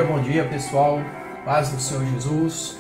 Bom dia pessoal, paz do Senhor Jesus.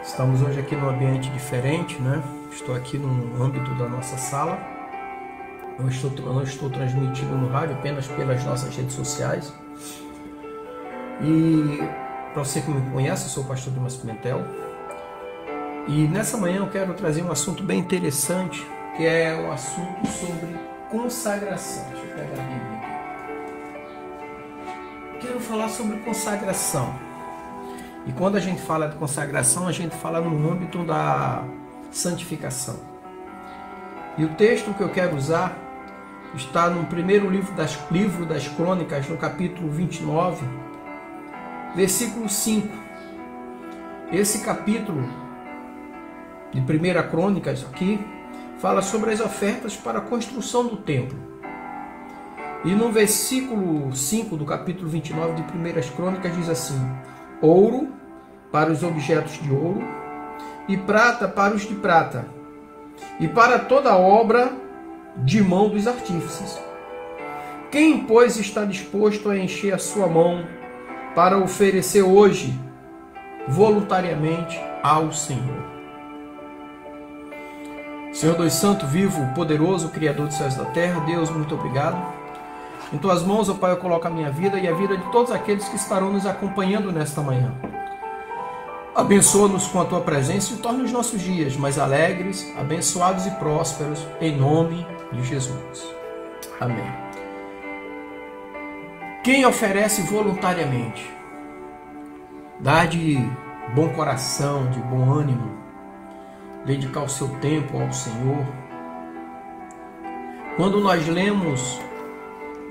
Estamos hoje aqui num ambiente diferente, né? Estou aqui no âmbito da nossa sala. Não estou transmitindo no rádio, apenas pelas nossas redes sociais. E para você que me conhece, eu sou o pastor Dimas Pimentel. E nessa manhã eu quero trazer um assunto bem interessante, que é um assunto sobre consagração. Deixa eu pegar a Bíblia aqui. Quero falar sobre consagração. E quando a gente fala de consagração, a gente fala no âmbito da santificação. E o texto que eu quero usar está no primeiro livro das Crônicas, no capítulo 29, versículo 5. Esse capítulo de 1 Crônicas aqui fala sobre as ofertas para a construção do templo. E no versículo 5 do capítulo 29 de 1 Crônicas diz assim: ouro para os objetos de ouro, e prata para os de prata, e para toda obra de mão dos artífices. Quem, pois, está disposto a encher a sua mão para oferecer hoje, voluntariamente, ao Senhor? Senhor Deus Santo, vivo, poderoso, Criador dos céus e da terra, Deus, muito obrigado. Em tuas mãos, ó Pai, eu coloco a minha vida e a vida de todos aqueles que estarão nos acompanhando nesta manhã. Abençoa-nos com a tua presença e torna os nossos dias mais alegres, abençoados e prósperos, em nome de Jesus. Amém. Quem oferece voluntariamente, dá de bom coração, de bom ânimo, dedicar o seu tempo ao Senhor. Quando nós lemos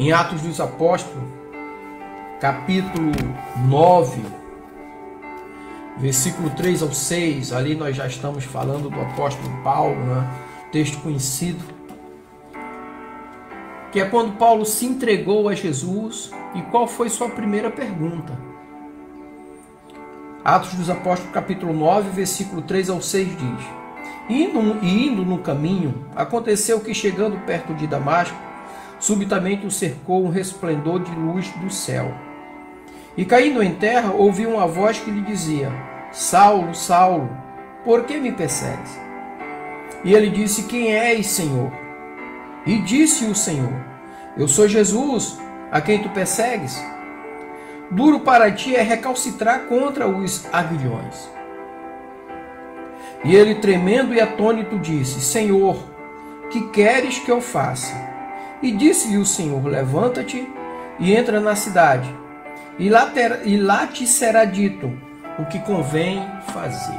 em Atos dos Apóstolos, capítulo 9, versículo 3 ao 6, ali nós já estamos falando do apóstolo Paulo, né? Texto conhecido, que é quando Paulo se entregou a Jesus. E qual foi sua primeira pergunta? Atos dos Apóstolos, capítulo 9, versículo 3 ao 6 diz: Indo no caminho, aconteceu que, chegando perto de Damasco, subitamente o cercou um resplendor de luz do céu. E caindo em terra, ouviu uma voz que lhe dizia: Saulo, Saulo, por que me persegues? E ele disse: Quem és, Senhor? E disse o Senhor: Eu sou Jesus, a quem tu persegues. Duro para ti é recalcitrar contra os aguilhões. E ele, tremendo e atônito, disse: Senhor, que queres que eu faça? E disse-lhe o Senhor: Levanta-te e entra na cidade, e lá te será dito o que convém fazer.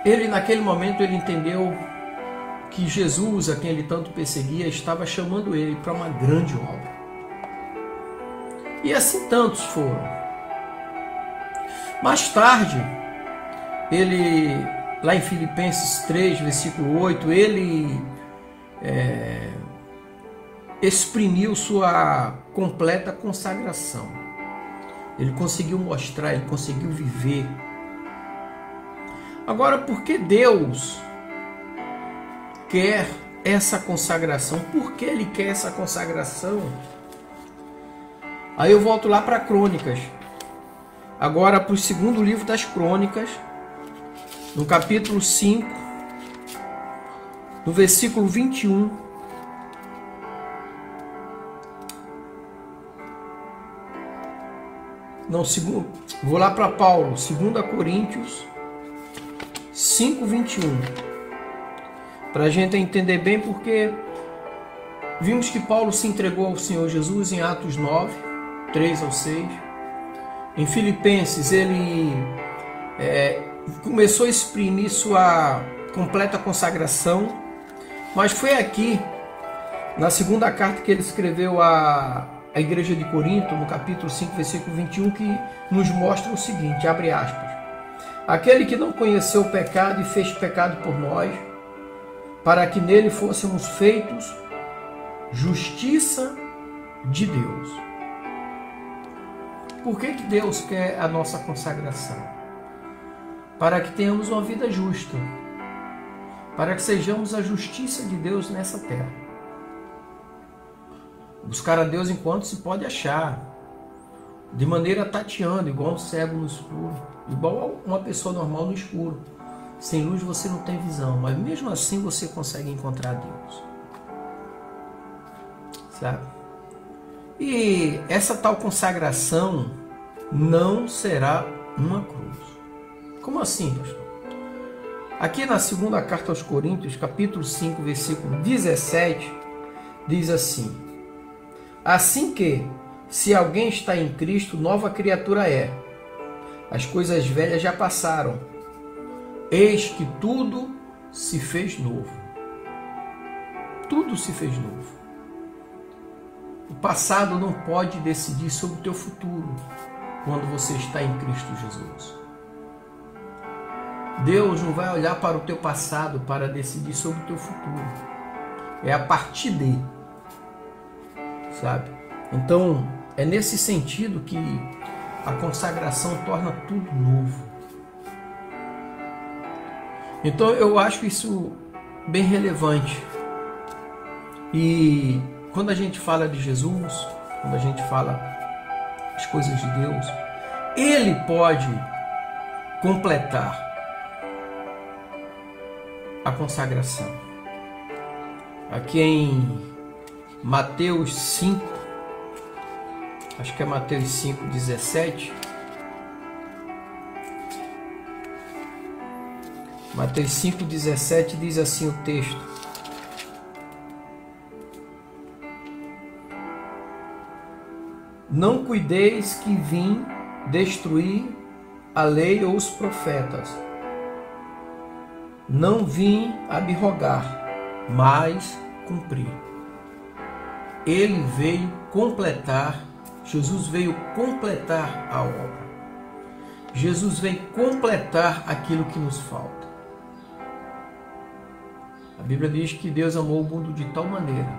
Ele, naquele momento, ele entendeu que Jesus, a quem ele tanto perseguia, estava chamando ele para uma grande obra. E assim tantos foram. Mais tarde, ele, lá em Filipenses 3, versículo 8, ele exprimiu sua completa consagração. Ele conseguiu mostrar, ele conseguiu viver. Agora, por que Deus quer essa consagração? Por que Ele quer essa consagração? Aí eu volto lá para Crônicas. Agora para o segundo livro das Crônicas, no capítulo 5, no versículo 21. Não, vou lá para Paulo, 2 Coríntios 5, 21. Para a gente entender bem, porque vimos que Paulo se entregou ao Senhor Jesus em Atos 9, 3 ao 6. Em Filipenses, ele começou a exprimir sua completa consagração, mas foi aqui, na segunda carta que ele escreveu à igreja de Corinto, no capítulo 5, versículo 21, que nos mostra o seguinte, abre aspas: Aquele que não conheceu o pecado e fez pecado por nós, para que nele fôssemos feitos justiça de Deus. Por que Deus quer a nossa consagração? Para que tenhamos uma vida justa, para que sejamos a justiça de Deus nessa terra. Buscar a Deus enquanto se pode achar, de maneira tateando, igual um cego no escuro, igual uma pessoa normal no escuro. Sem luz você não tem visão, mas mesmo assim você consegue encontrar Deus. Sabe? E essa tal consagração não será uma cruz. Como assim, pastor? Aqui na segunda carta aos Coríntios, capítulo 5, versículo 17, diz assim: assim que, se alguém está em Cristo, nova criatura é. As coisas velhas já passaram. Eis que tudo se fez novo. Tudo se fez novo. O passado não pode decidir sobre o teu futuro quando você está em Cristo Jesus. Deus não vai olhar para o teu passado para decidir sobre o teu futuro. É a partir dele. Sabe? Então, é nesse sentido que a consagração torna tudo novo. Então, eu acho isso bem relevante. E quando a gente fala de Jesus, quando a gente fala as coisas de Deus, Ele pode completar a consagração. Aqui em Mateus 5, acho que é Mateus 5, 17. Mateus 5, 17 diz assim o texto: não cuideis que vim destruir a lei ou os profetas. Não vim abrogar, mas cumprir. Ele veio completar, Jesus veio completar a obra. Jesus veio completar aquilo que nos falta. A Bíblia diz que Deus amou o mundo de tal maneira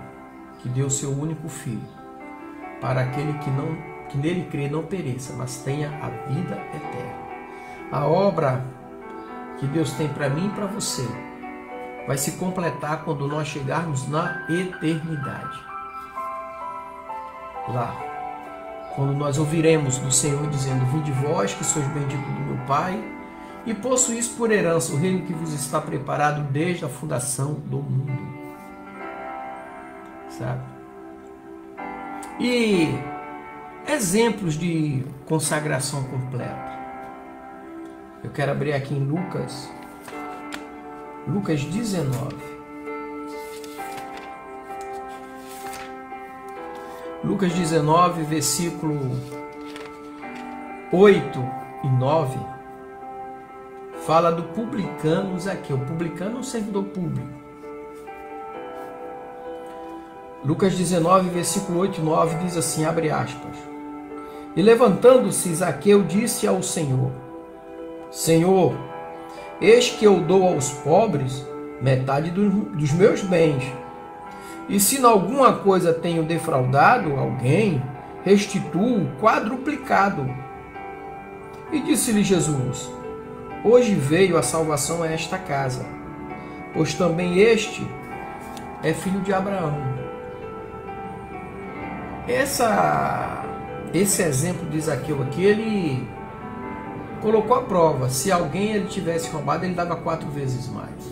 que deu seu único filho, para aquele que nele crê não pereça, mas tenha a vida eterna. A obra que Deus tem para mim e para você vai se completar quando nós chegarmos na eternidade. Lá, quando nós ouviremos do Senhor dizendo: vinde vós que sois benditos do meu Pai, e possuís por herança o reino que vos está preparado desde a fundação do mundo. Sabe? E exemplos de consagração completa. Eu quero abrir aqui em Lucas 19. Lucas 19, versículo 8 e 9, fala do publicano Zaqueu. O publicano é um servidor público. Lucas 19, versículo 8 e 9 diz assim, abre aspas: e levantando-se Zaqueu disse ao Senhor: Senhor, eis que eu dou aos pobres metade dos meus bens. E se em alguma coisa tenho defraudado alguém, restituo quadruplicado. E disse-lhe Jesus: hoje veio a salvação a esta casa, pois também este é filho de Abraão. Esse exemplo de Zaqueu aqui, ele colocou à prova. Se alguém ele tivesse roubado, ele dava 4 vezes mais.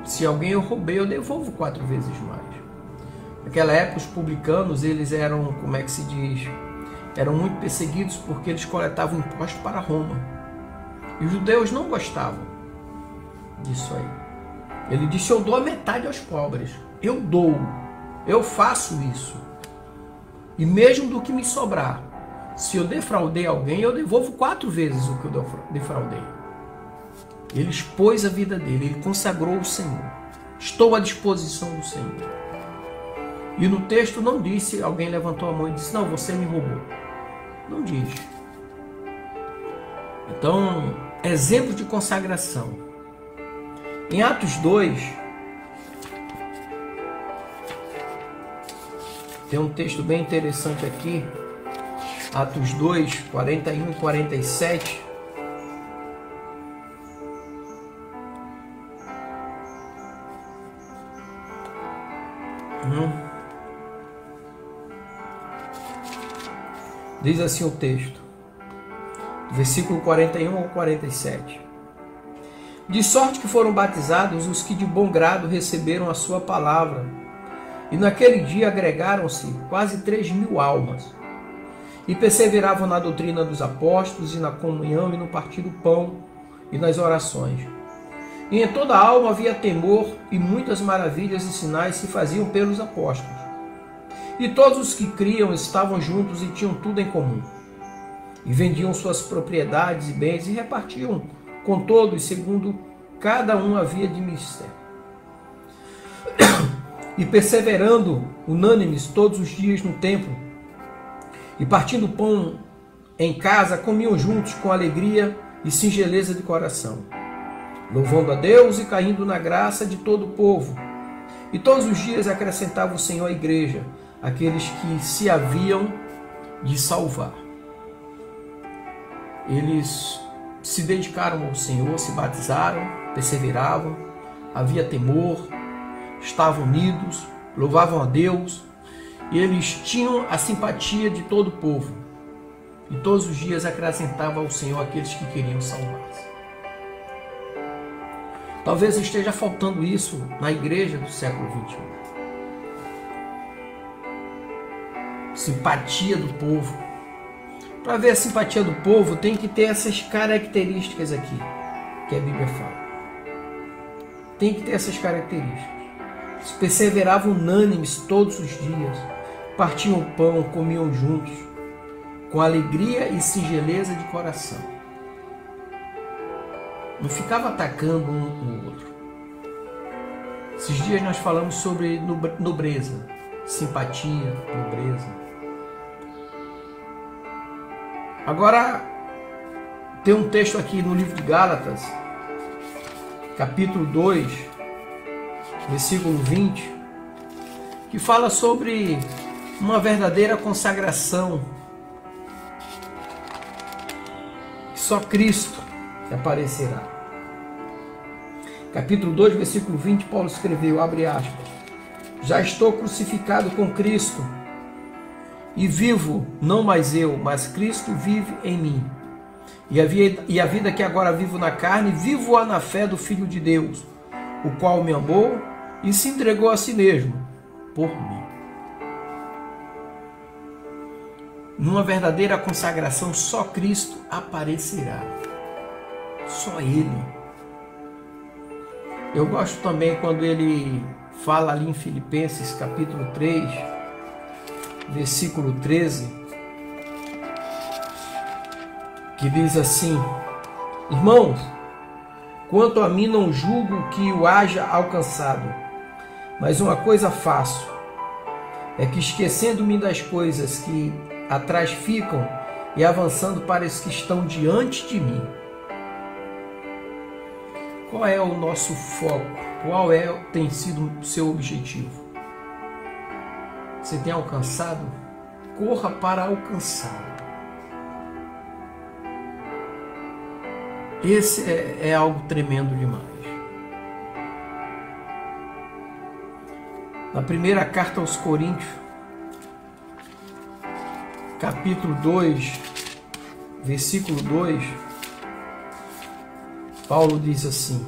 Se alguém eu roubei, eu devolvo 4 vezes mais. Naquela época, os publicanos, eles eram, como é que se diz? Eram muito perseguidos porque eles coletavam imposto para Roma. E os judeus não gostavam disso aí. Ele disse: eu dou a metade aos pobres. Eu dou. Eu faço isso. E mesmo do que me sobrar, se eu defraudei alguém, eu devolvo 4 vezes o que eu defraudei. Ele expôs a vida dele, ele consagrou o Senhor. Estou à disposição do Senhor. E no texto não disse, alguém levantou a mão e disse: não, você me roubou. Não diz. Então, exemplo de consagração. Em Atos 2, tem um texto bem interessante aqui. Atos 2, 41 e 47. Diz assim o texto, versículo 41 ao 47. De sorte que foram batizados os que de bom grado receberam a sua palavra. E naquele dia agregaram-se quase 3.000 almas. E perseveravam na doutrina dos apóstolos, e na comunhão, e no partir do pão, e nas orações. E em toda a alma havia temor, e muitas maravilhas e sinais se faziam pelos apóstolos. E todos os que criam estavam juntos e tinham tudo em comum. E vendiam suas propriedades e bens e repartiam com todos, segundo cada um havia de mistério. E perseverando unânimes todos os dias no templo, e partindo pão em casa, comiam juntos com alegria e singeleza de coração, louvando a Deus e caindo na graça de todo o povo. E todos os dias acrescentava o Senhor à igreja aqueles que se haviam de salvar. Eles se dedicaram ao Senhor, se batizaram, perseveravam, havia temor, estavam unidos, louvavam a Deus, e eles tinham a simpatia de todo o povo. E todos os dias acrescentava ao Senhor aqueles que queriam salvar-se. Talvez esteja faltando isso na igreja do século XXI. Simpatia do povo. Para ver a simpatia do povo, tem que ter essas características aqui, que a Bíblia fala. Tem que ter essas características. Eles perseveravam unânimes todos os dias, partiam o pão, comiam juntos, com alegria e singeleza de coração. Não ficava atacando um o outro. Esses dias nós falamos sobre nobreza, simpatia, nobreza. Agora, tem um texto aqui no livro de Gálatas, capítulo 2, versículo 20, que fala sobre uma verdadeira consagração. Só Cristo aparecerá. Capítulo 2, versículo 20, Paulo escreveu, abre aspas, já estou crucificado com Cristo, e vivo, não mais eu, mas Cristo vive em mim. E a vida que agora vivo na carne, vivo-a na fé do Filho de Deus, o qual me amou e se entregou a si mesmo por mim. Numa verdadeira consagração, só Cristo aparecerá. Só Ele. Eu gosto também quando ele fala ali em Filipenses capítulo 3, versículo 13, que diz assim, irmãos, quanto a mim não julgo que o haja alcançado, mas uma coisa faço, é que esquecendo-me das coisas que atrás ficam e avançando para as que estão diante de mim. Qual é o nosso foco? Qual tem sido o seu objetivo? Você tem alcançado? Corra para alcançar. Esse é algo tremendo demais. Na primeira carta aos Coríntios, capítulo 2, versículo 2, Paulo diz assim,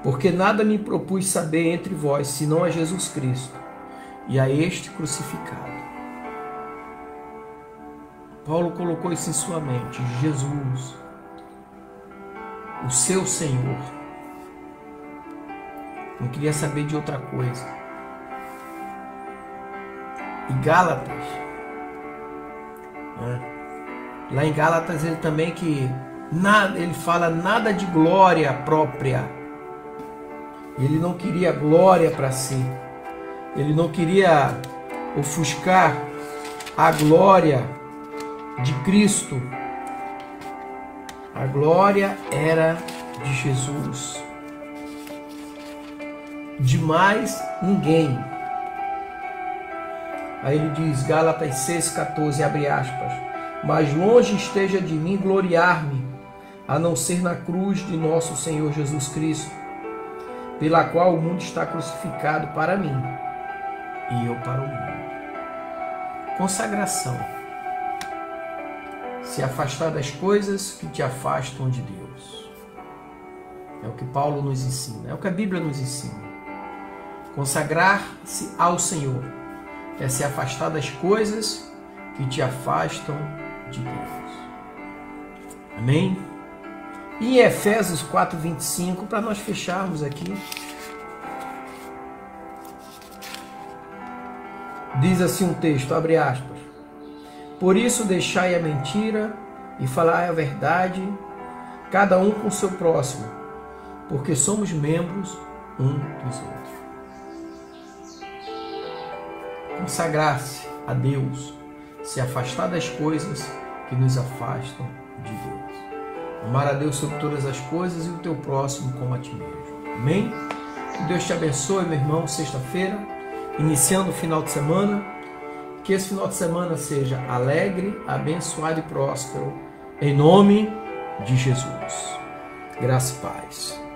porque nada me propus saber entre vós, senão a Jesus Cristo, e a este crucificado. Paulo colocou isso em sua mente, Jesus, o seu Senhor. Não queria saber de outra coisa. E Gálatas, né? Lá em Gálatas ele também ele fala nada de glória própria. Ele não queria glória para si. Ele não queria ofuscar a glória de Cristo. A glória era de Jesus. De mais ninguém. Aí ele diz, Gálatas 6,14, abre aspas, mas longe esteja de mim gloriar-me, a não ser na cruz de nosso Senhor Jesus Cristo, pela qual o mundo está crucificado para mim, e eu para o mundo. Consagração. Se afastar das coisas que te afastam de Deus. É o que Paulo nos ensina, é o que a Bíblia nos ensina. Consagrar-se ao Senhor é se afastar das coisas que te afastam de Deus. Amém? E em Efésios 4:25, para nós fecharmos aqui, diz assim um texto, abre aspas: por isso deixai a mentira e falai a verdade, cada um com o seu próximo, porque somos membros um dos outros. Consagrar-se a Deus, se afastar das coisas que nos afastam de Deus. Amar a Deus sobre todas as coisas e o teu próximo como a ti mesmo. Amém? Que Deus te abençoe, meu irmão, sexta-feira, iniciando o final de semana. Que esse final de semana seja alegre, abençoado e próspero, em nome de Jesus. Graça e paz.